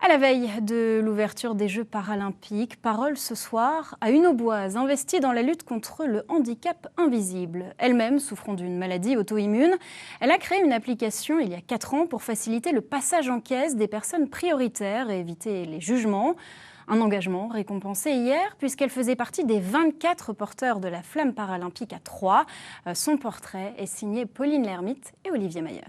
À la veille de l'ouverture des Jeux paralympiques, parole ce soir à une Auboise investie dans la lutte contre le handicap invisible. Elle-même souffrant d'une maladie auto-immune, elle a créé une application il y a 4 ans pour faciliter le passage en caisse des personnes prioritaires et éviter les jugements. Un engagement récompensé hier puisqu'elle faisait partie des 24 porteurs de la flamme paralympique à Troyes. Son portrait est signé Pauline Lermite et Olivier Mayer.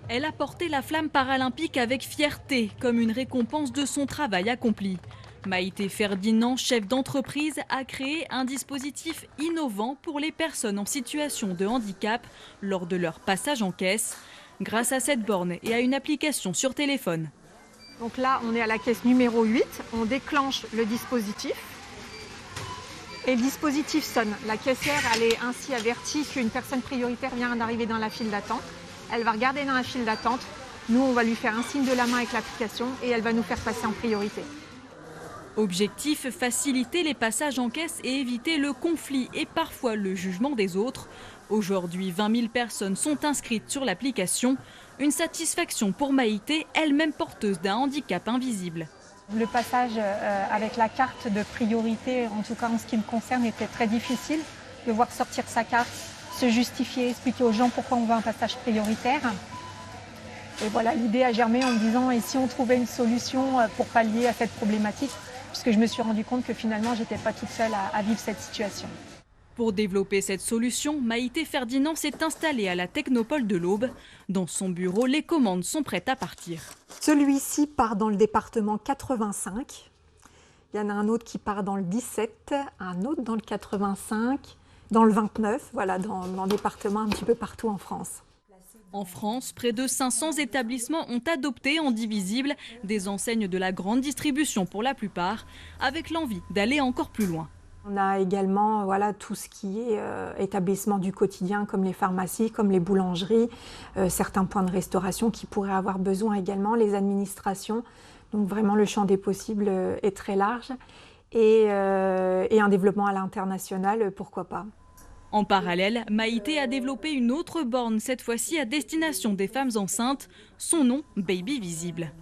Elle a porté la flamme paralympique avec fierté, comme une récompense de son travail accompli. Maïté Ferdinand, chef d'entreprise, a créé un dispositif innovant pour les personnes en situation de handicap lors de leur passage en caisse, grâce à cette borne et à une application sur téléphone. Donc là, on est à la caisse numéro 8, on déclenche le dispositif et le dispositif sonne. La caissière, elle est ainsi avertie qu'une personne prioritaire vient d'arriver dans la file d'attente. Elle va regarder dans la file d'attente, nous on va lui faire un signe de la main avec l'application et elle va nous faire passer en priorité. Objectif, faciliter les passages en caisse et éviter le conflit et parfois le jugement des autres. Aujourd'hui, 20 000 personnes sont inscrites sur l'application. Une satisfaction pour Maïté, elle-même porteuse d'un handicap invisible. Le passage avec la carte de priorité, en tout cas en ce qui me concerne, était très difficile. De voir sortir sa carte, se justifier, expliquer aux gens pourquoi on veut un passage prioritaire. Et voilà, l'idée a germé en me disant, et si on trouvait une solution pour pallier à cette problématique, puisque je me suis rendu compte que finalement, je n'étais pas toute seule à vivre cette situation. Pour développer cette solution, Maïté Ferdinand s'est installée à la Technopole de l'Aube. Dans son bureau, les commandes sont prêtes à partir. Celui-ci part dans le département 85. Il y en a un autre qui part dans le 17, un autre dans le 85, dans le 29, voilà, dans le département un petit peu partout en France. En France, près de 500 établissements ont adopté Handivisible, des enseignes de la grande distribution pour la plupart, avec l'envie d'aller encore plus loin. On a également tout ce qui est établissement du quotidien, comme les pharmacies, comme les boulangeries, certains points de restauration qui pourraient avoir besoin également, les administrations. Donc vraiment le champ des possibles est très large et un développement à l'international, pourquoi pas. En parallèle, Maïté a développé une autre borne, cette fois-ci à destination des femmes enceintes. Son nom, Baby Visible.